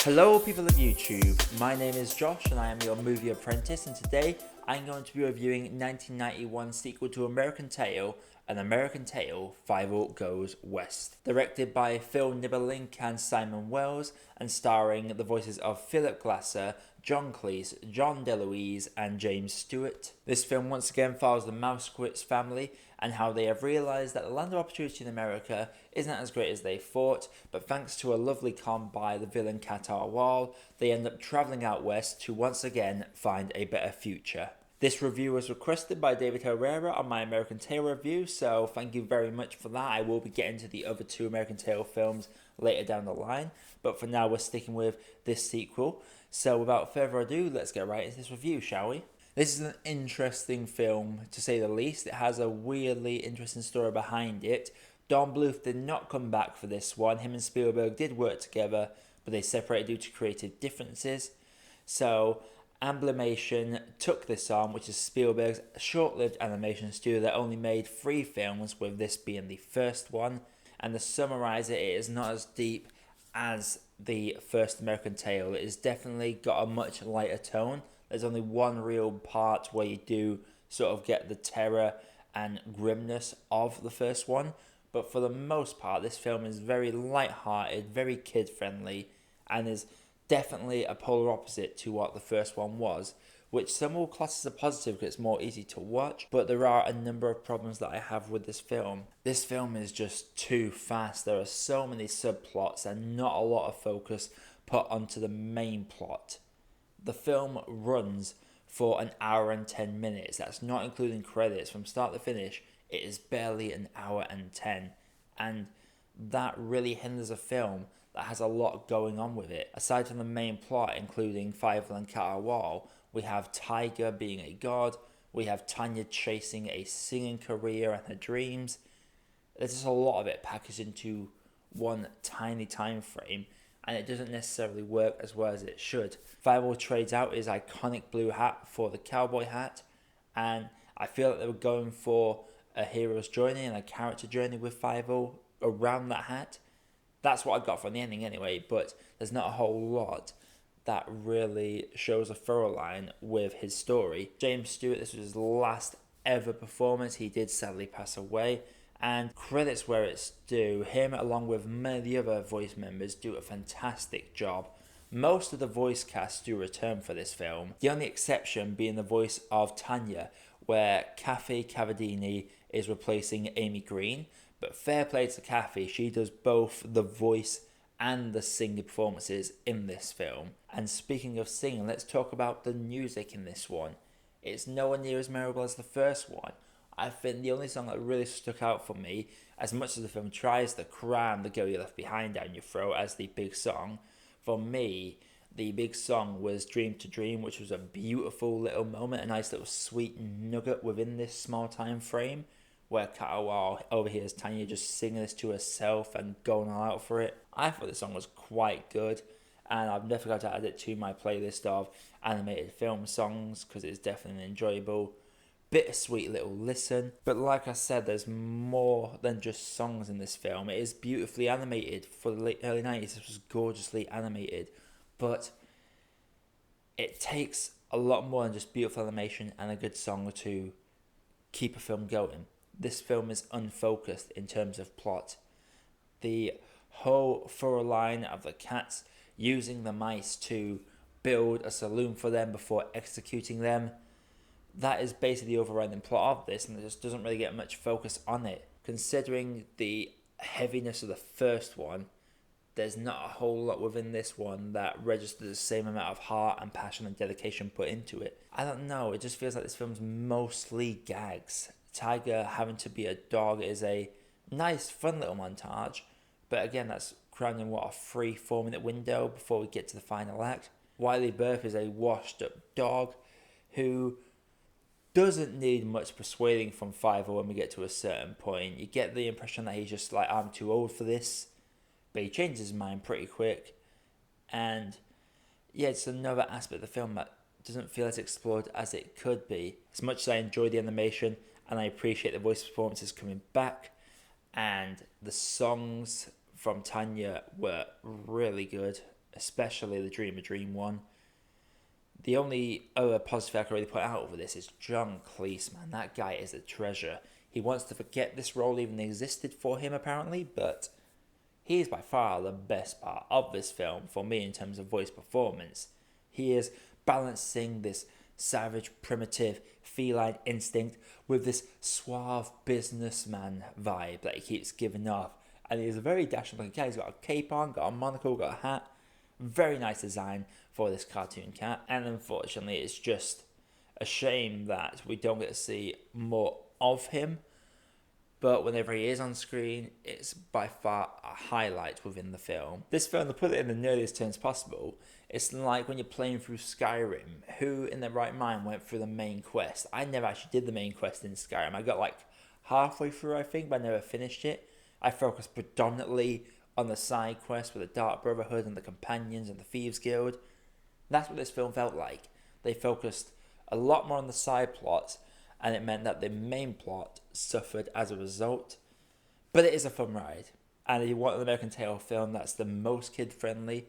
Hello people of YouTube, my name is Josh and I am your movie apprentice, and today I'm going to be reviewing 1991's sequel to American Tail, An American Tail, Fieval Goes West. Directed by Phil Nibbelink and Simon Wells, and starring the voices of Philip Glasser, John Cleese, John Deluise and James Stewart. This film once again follows the Mousequits family and how they have realised that the land of opportunity in America isn't as great as they thought, but thanks to a lovely con by the villain Wall, they end up travelling out west to once again find a better future. This review was requested by David Herrera on my American Tail review, so thank you very much for that. I will be getting to the other two American Tail films later down the line, but for now we're sticking with this sequel. So without further ado, let's get right into this review, shall we? This is an interesting film, to say the least. It has a weirdly interesting story behind it. Don Bluth did not come back for this one. Him and Spielberg did work together, but they separated due to creative differences. So Amblimation took this on, which is Spielberg's short-lived animation studio that only made 3 films, with this being the first one. And to summarise it, it is not as deep as the first American Tail. It has definitely got a much lighter tone. There's only one real part where you do sort of get the terror and grimness of the first one. But for the most part, this film is very light-hearted, very kid-friendly, and is definitely a polar opposite to what the first one was, which some will class as a positive because it's more easy to watch, but there are a number of problems that I have with this film. This film is just too fast. There are so many subplots and not a lot of focus put onto the main plot. The film runs for an hour and 10 minutes. That's not including credits. From start to finish, it is barely an hour and 10. And that really hinders a film that has a lot going on with it. Aside from the main plot, including Fieval and Wall, we have Tiger being a god. We have Tanya chasing a singing career and her dreams. There's just a lot of it packaged into one tiny time frame, and it doesn't necessarily work as well as it should. Fieval trades out his iconic blue hat for the cowboy hat, and I feel like they were going for a hero's journey and a character journey with Fieval around that hat. That's what I got from the ending anyway, but there's not a whole lot that really shows a thorough line with his story. James Stewart, this was his last ever performance. He did sadly pass away, and credits where it's due. Him, along with many of the other voice members, do a fantastic job. Most of the voice cast do return for this film, the only exception being the voice of Tanya, where Kathy Cavadini is replacing Amy Green. But fair play to Kathy, she does both the voice and the singing performances in this film. And speaking of singing, let's talk about the music in this one. It's nowhere near as memorable as the first one. I think the only song that really stuck out for me, as much as the film tries to cram The Girl You Left Behind down your throat as the big song, for me, the big song was Dream to Dream, which was a beautiful little moment, a nice little sweet nugget within this small time frame, where Catawal overhears Tanya just singing this to herself and going all out for it. I thought this song was quite good, and I've definitely got to add it to my playlist of animated film songs because it's definitely an enjoyable, bittersweet little listen. But like I said, there's more than just songs in this film. It is beautifully animated. For the early 90s, this was gorgeously animated, but it takes a lot more than just beautiful animation and a good song to keep a film going. This film is unfocused in terms of plot. The whole thorough line of the cats using the mice to build a saloon for them before executing them, that is basically the overriding plot of this, and it just doesn't really get much focus on it. Considering the heaviness of the first one, there's not a whole lot within this one that registers the same amount of heart and passion and dedication put into it. I don't know, it just feels like this film's mostly gags. Tiger having to be a dog is a nice, fun little montage, but again, that's crammed in, a 3-4 minute window before we get to the final act. Wiley Burp is a washed up dog who doesn't need much persuading from Fievel when we get to a certain point. You get the impression that he's just like, I'm too old for this, but he changes his mind pretty quick. And yeah, it's another aspect of the film that doesn't feel as explored as it could be. As much as I enjoy the animation and I appreciate the voice performances coming back, and the songs from Tanya were really good. especially the Dream a Dream one. The only other positive I can really point out over this is John Cleese, man. That guy is a treasure. He wants to forget this role even existed for him, apparently, but he is by far the best part of this film for me in terms of voice performance. He is balancing this savage, primitive, feline instinct with this suave businessman vibe that he keeps giving off. And he's a very dashing looking cat. He's got a cape on, got a monocle, got a hat. Very nice design for this cartoon cat. And unfortunately, it's just a shame that we don't get to see more of him. But whenever he is on screen, it's by far a highlight within the film. This film, to put it in the nerdiest terms possible, it's like when you're playing through Skyrim. Who in their right mind went through the main quest? I never actually did the main quest in Skyrim. I got like halfway through, I think, but I never finished it. I focused predominantly on the side quest with the Dark Brotherhood and the Companions and the Thieves Guild. That's what this film felt like. They focused a lot more on the side plots, and it meant that the main plot suffered as a result. But it is a fun ride. And if you want an American Tail film that's the most kid-friendly,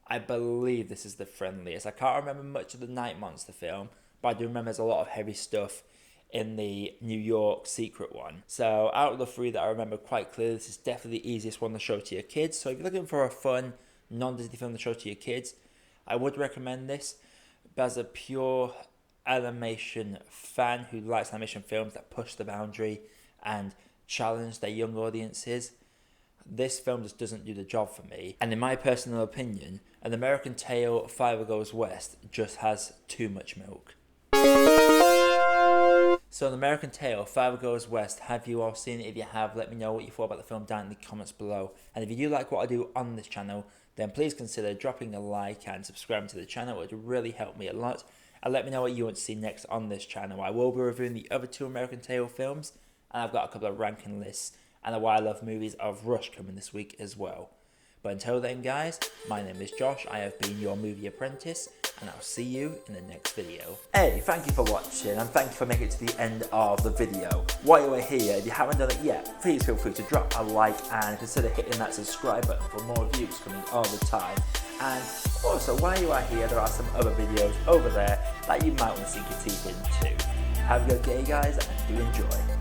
I believe this is the friendliest. I can't remember much of the Night Monster film, but I do remember there's a lot of heavy stuff in the New York Secret one. So out of the three that I remember quite clearly, this is definitely the easiest one to show to your kids. So if you're looking for a fun, non-Disney film to show to your kids, I would recommend this. But as a pure animation fan who likes animation films that push the boundary and challenge their young audiences, this film just doesn't do the job for me. And in my personal opinion, An American Tail, Fieval Goes West just has too much milk. So An American Tail, Fieval Goes West, have you all seen it? If you have, let me know what you thought about the film down in the comments below. And if you do like what I do on this channel, then please consider dropping a like and subscribing to the channel. It would really help me a lot. And let me know what you want to see next on this channel. I will be reviewing the other two American Tail films, and I've got a couple of ranking lists and a Why I Love Movies of Rush coming this week as well. But until then, guys, my name is Josh. I have been your movie apprentice, and I'll see you in the next video. Hey, thank you for watching, and thank you for making it to the end of the video. While you are here, if you haven't done it yet, please feel free to drop a like and consider hitting that subscribe button for more reviews coming all the time. And also, while you are here, there are some other videos over there that you might want to sink your teeth into. Have a good day, guys, and do enjoy.